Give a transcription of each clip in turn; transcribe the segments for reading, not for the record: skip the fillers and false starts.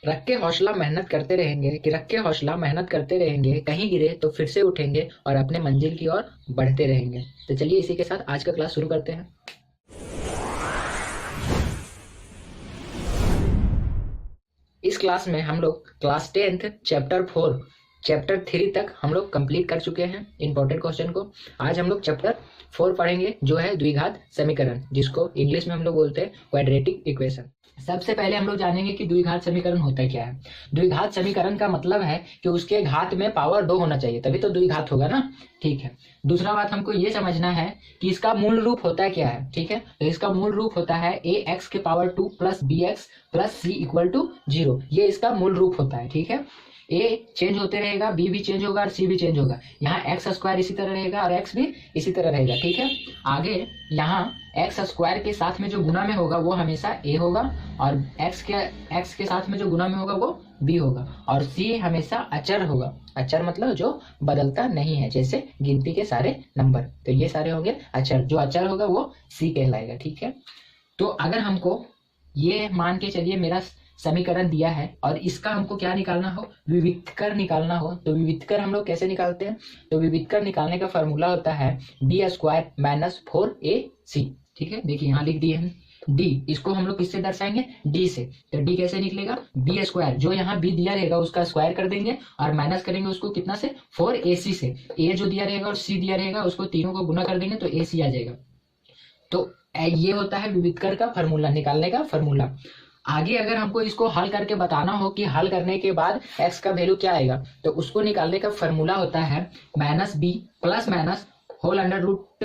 रख के हौसला मेहनत करते रहेंगे कि रख के हौसला मेहनत करते रहेंगे, कहीं गिरे तो फिर से उठेंगे और अपने मंजिल की ओर बढ़ते रहेंगे। तो चलिए इसी के साथ आज का क्लास शुरू करते हैं। इस क्लास में हम लोग क्लास 10th चैप्टर 3 तक हम लोग कंप्लीट कर चुके हैं इंपॉर्टेंट क्वेश्चन को। आज हम लोग चैप्टर 4 पढ़ेंगे जो है द्विघात समीकरण, जिसको इंग्लिश में हम लोग बोलते हैं क्वाड्रेटिक इक्वेशन। सबसे पहले हम लोग जानेंगे कि द्विघात समीकरण होता क्या है। द्विघात समीकरण का मतलब है कि उसके घात में पावर 2 होना चाहिए, तभी तो द्विघात होगा ना। ठीक है, दूसरा बात हमको ये समझना है कि इसका मूल रूप होता क्या है। ठीक है, तो इसका मूल रूप होता है ax के power 2 plus bx plus c equal to 0। ये इसका मूल रूप होता है। ठीक है, a चेंज होते रहेगा, b भी चेंज होगा और c भी चेंज होगा। यहाँ एक्स स्क्वायर इसी तरह रहेगा और x भी इसी तरह रहेगा। ठीक है, आगे यहाँ एक्स स्क्वायर के साथ में जो गुना में होगा वो हमेशा a होगा, और x के साथ में जो गुना में होगा वो b होगा, और c हमेशा अचर होगा। अचर मतलब जो बदलता नहीं है, जैसे गिनती के सारे नंबर। तो ये सारे होंगे अचर, जो अचर होगा वो c कहलाएगा। ठीक है, तो अगर हमको ये मान के चलिए मेरा समीकरण दिया है और इसका हमको क्या निकालना हो, विविधकर निकालना हो, तो विविधकर हम लोग कैसे निकालते हैं। तो विविधकर निकालने का फॉर्मूला होता है b स्क्वायर माइनस 4ac। ठीक है, देखिए यहाँ लिख दिए हैं d, इसको हम लोग किससे दर्शाएंगे, d से। तो d कैसे निकलेगा, b स्क्वायर, जो यहाँ b दिया रहेगा उसका स्क्वायर कर देंगे और माइनस करेंगे उसको कितना से, 4ac से। a जो दिया रहेगा और c दिया रहेगा उसको तीनों को गुना कर देंगे तो ac आ जाएगा। तो ये होता है विविधकर का फॉर्मूला, निकालने का फॉर्मूला। आगे अगर हमको इसको हल करके बताना हो कि हल करने के बाद x का वैल्यू क्या आएगा, तो उसको निकालने का फॉर्मूला होता है minus b plus minus whole under root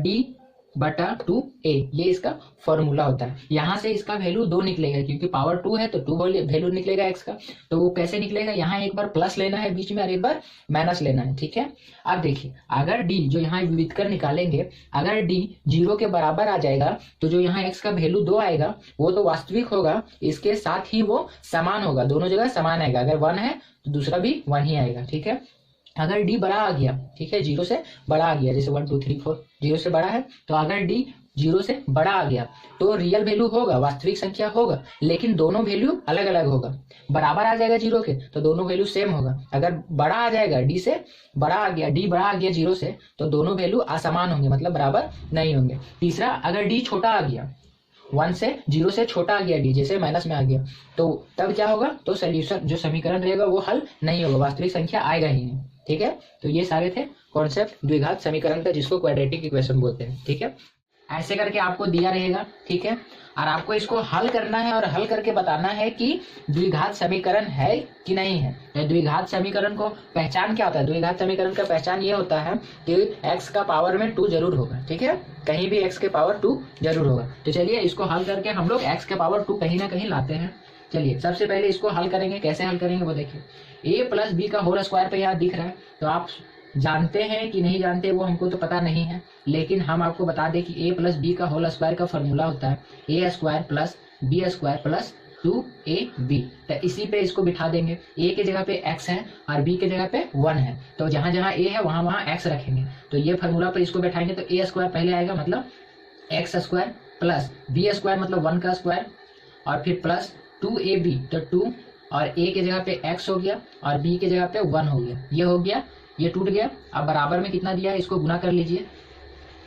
d बटा 2a। ये इसका फॉर्मूला होता है। यहाँ से इसका वैल्यू 2 निकलेगा, क्योंकि पावर 2 है तो 2 वैल्यू निकलेगा x का। तो वो कैसे निकलेगा, यहाँ एक बार प्लस लेना है बीच में और एक बार माइनस लेना है। ठीक है, अब देखिए अगर d जो यहाँ विविधकर निकालेंगे, अगर d 0 के बराबर आ जाएगा तो जो यहाँ x का वैल्यू 2 आएगा वो तो वास्तविक होगा, इसके साथ ही वो समान होगा, दोनों जगह समान आएगा। अगर 1 है तो दूसरा भी 1 ही आएगा। ठीक है, अगर d बड़ा आ गया, ठीक है, 0 से बड़ा आ गया, जैसे 1 2 3 4 0 से बड़ा है, तो अगर d 0 से बड़ा आ गया तो रियल वैल्यू होगा, वास्तविक संख्या होगा, लेकिन दोनों वैल्यू अलग अलग होगा। बराबर आ जाएगा 0 के तो दोनों वैल्यू सेम होगा। अगर बड़ा आ जाएगा, d से बड़ा आ गया, d बड़ा आ गया 0 से, तो दोनों वैल्यू असमान होंगे, मतलब बराबर नहीं होंगे। तीसरा, अगर d छोटा आ गया, 1 से 0 से छोटा आ गया d, जैसे माइनस में आ गया, तो तब क्या होगा, तो सोल्यूशन जो समीकरण रहेगा वो हल नहीं होगा, वास्तविक संख्या आएगा ही नहीं। ठीक है, तो ये सारे थे कॉन्सेप्ट द्विघात समीकरण का, जिसको क्वाड्रेटिक इक्वेशन बोलते हैं। ठीक है, ऐसे करके आपको दिया रहेगा। ठीक है, और आपको इसको हल करना है और हल करके बताना है कि द्विघात समीकरण है कि नहीं है। तो द्विघात समीकरण को पहचान क्या होता है, द्विघात समीकरण का पहचान ये होता है कि x का पावर में 2 जरूर होगा। ठीक है, कहीं भी x के पावर 2 जरूर होगा। तो चलिए इसको हल करके हम लोग x के पावर 2 कहीं ना कहीं लाते हैं। चलिए सबसे पहले इसको हल करेंगे, कैसे हल करेंगे वो देखिए। a प्लस बी का होल स्क्वायर पे यहाँ दिख रहा है, तो आप जानते हैं कि नहीं जानते वो हमको तो पता नहीं है, लेकिन हम आपको बता दें कि a प्लस बी का होल स्क्वायर का फॉर्मूला होता है a square plus b square plus 2ab। तो इसी पे इसको बिठा देंगे, a के जगह पे x है और b के जगह पे 1 है, तो जहां जहां a है वहां वहां x रखेंगे। तो ये फॉर्मूला पे इसको बैठाएंगे तो a स्क्वायर पहले आएगा, मतलब x square plus b square मतलब 1 का स्क्वायर, और फिर प्लस 2ab, तो 2 और a के जगह पे x हो गया और b के जगह पे 1 हो गया। ये हो गया, ये टूट गया। अब बराबर में कितना दिया है इसको गुना कर लीजिए,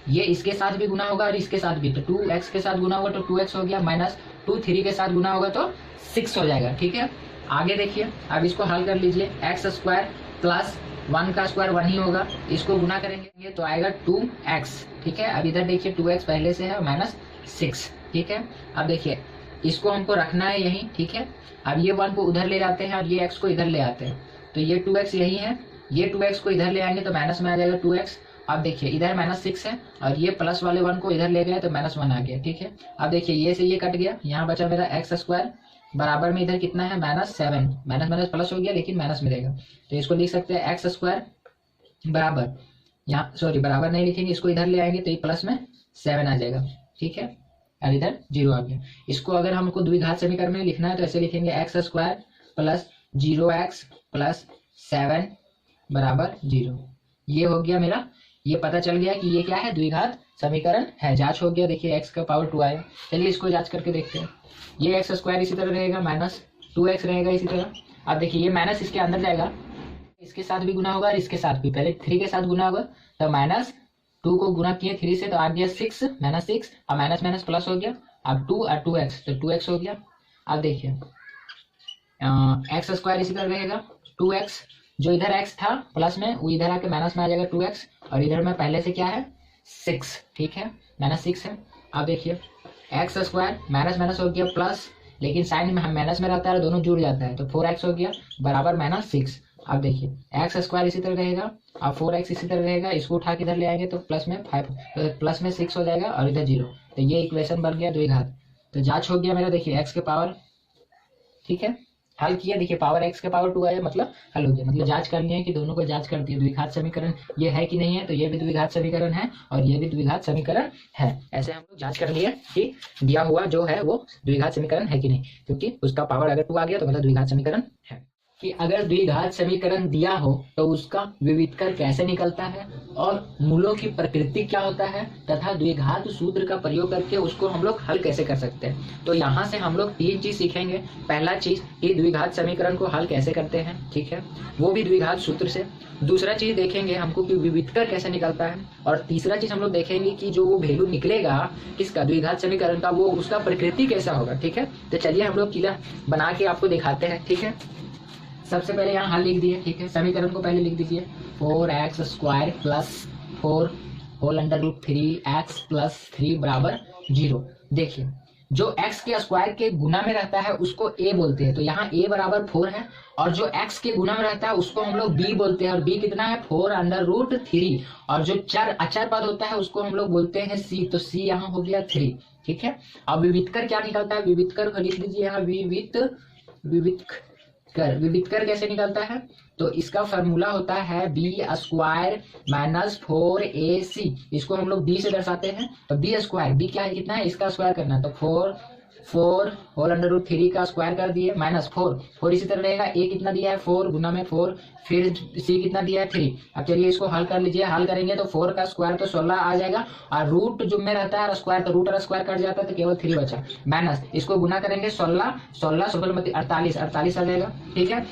ये इसके साथ भी गुना होगा और इसके साथ भी, तो 2x के साथ गुना होगा तो 2x हो गया, माइनस 2 3 के साथ गुना होगा तो 6 हो जाएगा। ठीक है, आगे देखिए, अब इसको हल कर लीजिए। एक्स स्क्वायर प्लस 1 का स्क्वायर 1 ही होगा, इसको गुना करेंगे तो आएगा 2x। ठीक है, अब इधर देखिए 2x पहले से है माइनस 6। ठीक है, अब देखिए इसको हमको रखना है यही। ठीक है, अब ये 1 को उधर ले जाते हैं और ये x को इधर ले आते हैं, तो ये 2x यही है, ये 2x को इधर ले आएंगे तो माइनस में आ जाएगा 2x। अब देखिए इधर माइनस 6 है और ये प्लस वाले 1 को इधर ले गए तो माइनस 1 आ गया। ठीक है, अब देखिए ये से ये कट गया, यहाँ बचा मेरा एक्स स्क्वायर, बराबर में इधर कितना है माइनस 7, माइनस माइनस प्लस हो गया लेकिन माइनस में रहेगा, तो इसको लिख सकते हैं एक्स स्क्वायर बराबर, यहाँ सॉरी बराबर नहीं लिखेंगे, इसको इधर ले आएंगे तो ये प्लस में 7 आ जाएगा। ठीक है, और इधर 0 आ गया। इसको अगर हमको द्विघात समीकरण में लिखना है तो ऐसे लिखेंगे x square plus 0x plus 7 बराबर 0। ये हो गया मेरा, ये पता चल गया कि ये क्या है, द्विघात समीकरण है। जांच हो गया, देखिए x का पावर 2 आया। चलिए इसको जांच करके देखते हैं। ये एक्स स्क्वायर इसी तरह रहेगा माइनस 2x रहेगा इसी तरह। अब देखिए ये माइनस इसके अंदर जाएगा, इसके साथ भी गुना होगा और इसके साथ भी, पहले 3 के साथ गुना होगा तो -2 को गुना किए 3 से तो आ गया 6 -6, अब माइनस माइनस प्लस हो गया, अब 2 और 2x तो 2x हो गया। अब देखिए एक्स स्क्वायर इसी तरह रहेगा, 2x जो इधर x था प्लस में वो इधर आके माइनस में आ जाएगा 2x, और इधर में पहले से क्या है 6, ठीक है -6 है। अब देखिए एक्स स्क्वायर माइनस माइनस हो गया प्लस, लेकिन साइन में हम माइनस में रहता है दोनों जुड़ जाता है तो 4x हो गया बराबर -6। अब देखिए एक्स स्क्वायर इसी तरह रहेगा, अब 4x इसी तरह रहेगा, इसको उठा के इधर ले आएंगे तो प्लस में 5 तो प्लस में 6 हो जाएगा और इधर 0, तो ये इक्वेशन बन गया द्विघात। तो जांच हो गया मेरा, देखिए x के पावर, ठीक है हल किया, देखिए पावर x के पावर 2 आया मतलब हल हो गया, मतलब जांच करनी है कि दोनों को जांच कर दिया द्विघात समीकरण ये है कि नहीं है, तो ये भी द्विघात समीकरण है और ये भी द्विघात समीकरण है। ऐसे हम लोग जांच कर लिए कि दिया हुआ जो है वो द्विघात समीकरण है कि नहीं, क्योंकि उसका पावर अगर 2 आ गया तो मतलब द्विघात समीकरण है। कि अगर द्विघात समीकरण दिया हो तो उसका विविधकर कैसे निकलता है और मूलों की प्रकृति क्या होता है तथा द्विघात सूत्र का प्रयोग करके उसको हम लोग हल कैसे कर सकते हैं। तो यहाँ से हम लोग 3 चीज सीखेंगे। पहला चीज कि द्विघात समीकरण को हल कैसे करते हैं, ठीक है, वो भी द्विघात सूत्र से। दूसरा चीज देखेंगे हमको कि विविधकर कैसे निकलता है, और तीसरा चीज हम लोग देखेंगे कि जो वो वैल्यू निकलेगा किसका द्विघात समीकरण का, वो उसका प्रकृति कैसा होगा, ठीक है। तो चलिए हम लोग किला बना के आपको दिखाते हैं, ठीक है। सबसे पहले यहाँ हल लिख दिए, ठीक है, समीकरण को पहले लिख दीजिए 4x square plus 4 whole under root 3x plus 3 बराबर 0। देखिए जो x के स्क्वायर के गुना में रहता है उसको a बोलते हैं, तो यहाँ a बराबर 4 है, और जो x के गुना में रहता है उसको हम लोग b बोलते हैं, और b कितना है 4 अंडर रूट 3, और जो अचर पद होता है उसको हम लोग बोलते हैं c, तो c यहाँ हो गया 3, ठीक है। अब विविधकर क्या निकलता है, विविधकर को लिख लीजिए यहाँ विविधकर कैसे निकलता है, तो इसका फॉर्मूला होता है बी स्क्वायर माइनस 4ac, इसको हम लोग b से दर्शाते हैं, तो बी स्क्वायर, बी क्या है कितना है इसका स्क्वायर करना है, तो 4 होल अंडर रूट 3 का स्क्वायर कर दिए माइनस 4 इसी तरह रहेगा, a कितना दिया है 4 गुना में 4, फिर c कितना दिया है 3। अब चलिए इसको हल कर लीजिए, हल करेंगे तो 4 का स्क्वायर तो 16 आ जाएगा, और रूट जो में रहता है स्क्वायर तो रूट और स्क्वायर कट जाता है तो केवल 3 बचा, माइनस इसको गुना करेंगे 16 48 आ जाएगा, ठीक है।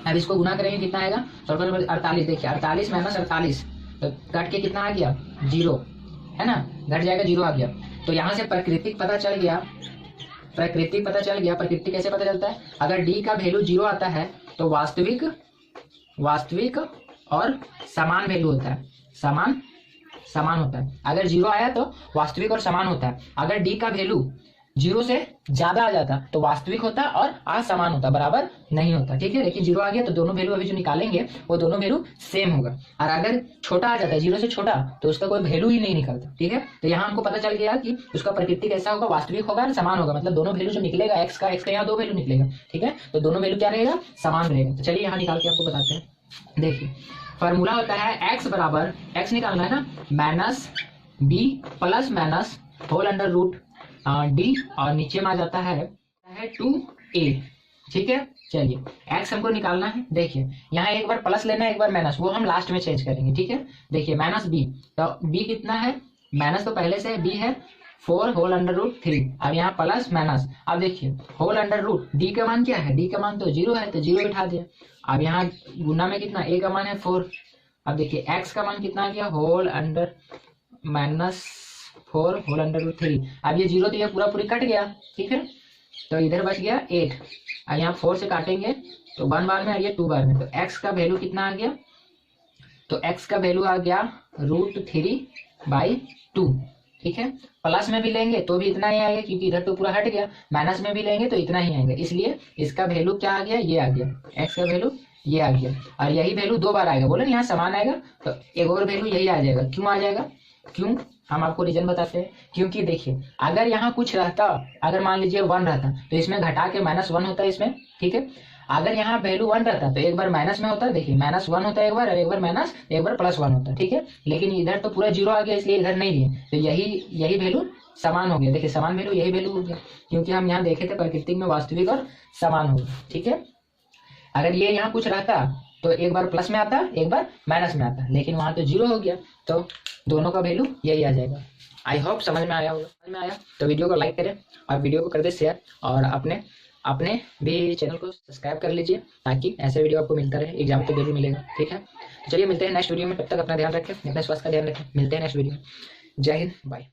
अब इसको गुना करेंगे कितना आएगा 48, देखिए 48 माइनस 48 तो कट के कितना आ गया 0, है ना, घट जाएगा 0 आ गया। तो यहाँ से प्रकृति पता चल गया, प्रकृति कैसे पता चलता है, अगर डी का वैल्यू 0 आता है तो वास्तविक और समान वैल्यू होता है, समान होता है। अगर 0 आया तो वास्तविक और समान होता है, अगर डी का वैल्यू 0 से ज्यादा आ जाता तो वास्तविक होता और असमान होता, बराबर नहीं होता, ठीक है। लेकिन 0 आ गया तो दोनों वैल्यू अभी जो निकालेंगे वो दोनों वैल्यू सेम होगा, और अगर छोटा आ जाता है 0 से छोटा तो उसका कोई वैल्यू ही नहीं निकलता, ठीक है। तो यहाँ हमको पता चल गया कि उसका प्रकृति कैसा होगा, वास्तविक होगा और समान होगा, मतलब दोनों वैल्यू जो निकलेगा x का यहाँ 2 वैल्यू निकलेगा, ठीक है, तो दोनों वैल्यू क्या रहेगा समान रहेगा। तो चलिए यहाँ निकाल के आपको बताते हैं, देखिए फॉर्मूला होता है x बराबर, x निकालना है ना, minus b plus minus whole under root d, और नीचे में आ जाता है 2a, ठीक है। चलिए x हमको निकालना है, देखिए यहाँ एक बार प्लस लेना है एक बार माइनस, वो हम लास्ट में चेंज करेंगे, ठीक है। देखिए माइनस b, तो b कितना है, माइनस तो पहले से b है 4 होल अंडर रूट 3, अब यहाँ प्लस माइनस, अब देखिए होल अंडर रूट d का मान क्या है, d का मान तो 0 है तो 0 बिठा दिया, अब यहाँ गुना में कितना a का मान है 4, अब देखिए x का मान कितना आ गया whole under minus 4 whole under root 3, अब ये 0 तो ये पूरा कट गया, ठीक है, तो इधर बच गया 8, और यहाँ 4 से काटेंगे तो 1 बार में और ये 2 बार में, तो x का वैल्यू कितना आ गया, तो x का वैल्यू आ गया √3/2, ठीक है। प्लस में भी लेंगे तो भी इतना ही आएगा क्योंकि इधर तो पूरा हट गया, माइनस में भी लेंगे तो इतना ही आएगा, इसलिए इसका वैल्यू क्या आ गया, ये आ गया, x का वैल्यू ये आ गया, और यही वैल्यू 2 बार आएगा, बोले यहाँ समान आएगा तो एक और वैल्यू यही आ जाएगा। क्यों आ जाएगा, क्यों हम आपको रीजन बताते हैं, क्योंकि देखिए अगर यहाँ कुछ रहता, अगर मान लीजिए 1 रहता तो इसमें घटा के -1 होता है इसमें, ठीक है। अगर यहाँ वैल्यू 1 रहता तो एक बार माइनस में होता, देखिए -1 होता है एक बार, और एक बार माइनस, एक बार +1 होता, ठीक है। लेकिन इधर तो पूरा 0 आ गया इसलिए इधर नहीं दिए, तो यही वैल्यू समान हो गया, देखिए समान वैल्यू यही वैल्यू हो गया, क्योंकि हम यहाँ देखे थे प्रकृति में वास्तविक और समान होगा, ठीक है। अगर ये यहाँ कुछ रहता तो एक बार प्लस में आता एक बार माइनस में आता, लेकिन वहां तो 0 हो गया तो दोनों का वैल्यू यही आ जाएगा। आई होप समझ में आया होगा, समझ में आया तो वीडियो को लाइक करें और वीडियो को कर दे शेयर, और अपने आपने भी चैनल को सब्सक्राइब कर लीजिए ताकि ऐसे वीडियो आपको मिलता रहे, एग्जाम तो जरूर मिलेगा। ठीक है, चलिए मिलते हैं नेक्स्ट वीडियो में, तब तक अपना ध्यान रखें, अपने स्वास्थ्य का ध्यान रखें, मिलते हैं नेक्स्ट वीडियो में। जय हिंद, बाय।